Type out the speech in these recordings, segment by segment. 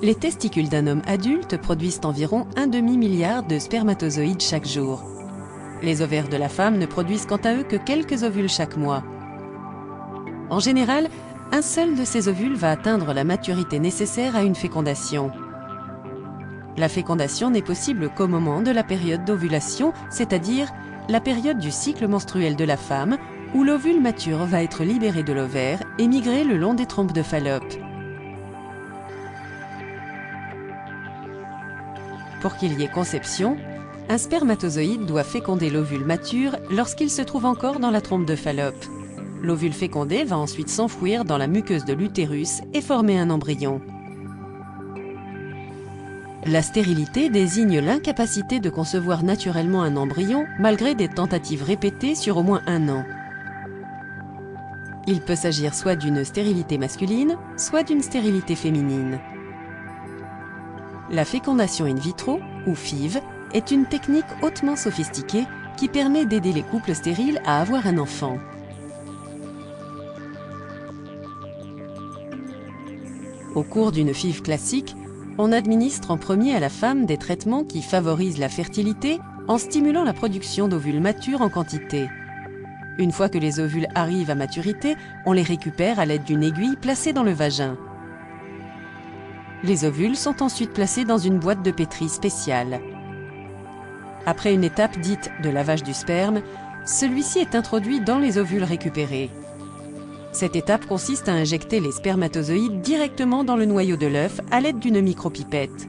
Les testicules d'un homme adulte produisent environ un demi-milliard de spermatozoïdes chaque jour. Les ovaires de la femme ne produisent quant à eux que quelques ovules chaque mois. En général, un seul de ces ovules va atteindre la maturité nécessaire à une fécondation. La fécondation n'est possible qu'au moment de la période d'ovulation, c'est-à-dire la période du cycle menstruel de la femme, où l'ovule mature va être libéré de l'ovaire et migrer le long des trompes de Fallope. Pour qu'il y ait conception, un spermatozoïde doit féconder l'ovule mature lorsqu'il se trouve encore dans la trompe de Fallope. L'ovule fécondé va ensuite s'enfouir dans la muqueuse de l'utérus et former un embryon. La stérilité désigne l'incapacité de concevoir naturellement un embryon malgré des tentatives répétées sur au moins 1 an. Il peut s'agir soit d'une stérilité masculine, soit d'une stérilité féminine. La fécondation in vitro, ou FIV, est une technique hautement sophistiquée qui permet d'aider les couples stériles à avoir un enfant. Au cours d'une FIV classique, on administre en premier à la femme des traitements qui favorisent la fertilité en stimulant la production d'ovules matures en quantité. Une fois que les ovules arrivent à maturité, on les récupère à l'aide d'une aiguille placée dans le vagin. Les ovules sont ensuite placés dans une boîte de pétri spéciale. Après une étape dite de lavage du sperme, celui-ci est introduit dans les ovules récupérés. Cette étape consiste à injecter les spermatozoïdes directement dans le noyau de l'œuf à l'aide d'une micropipette.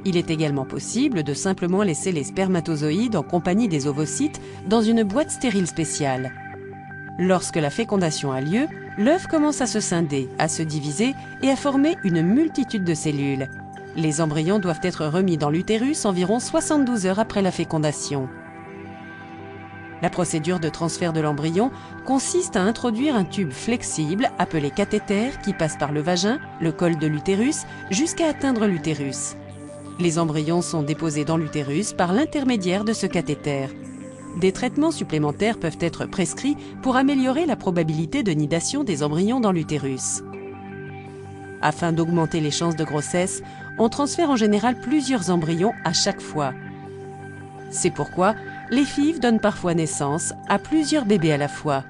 Il est également possible de simplement laisser les spermatozoïdes en compagnie des ovocytes dans une boîte stérile spéciale. Lorsque la fécondation a lieu, l'œuf commence à se scinder, à se diviser et à former une multitude de cellules. Les embryons doivent être remis dans l'utérus environ 72 heures après la fécondation. La procédure de transfert de l'embryon consiste à introduire un tube flexible appelé cathéter qui passe par le vagin, le col de l'utérus, jusqu'à atteindre l'utérus. Les embryons sont déposés dans l'utérus par l'intermédiaire de ce cathéter. Des traitements supplémentaires peuvent être prescrits pour améliorer la probabilité de nidation des embryons dans l'utérus. Afin d'augmenter les chances de grossesse, on transfère en général plusieurs embryons à chaque fois. C'est pourquoi les FIV donnent parfois naissance à plusieurs bébés à la fois.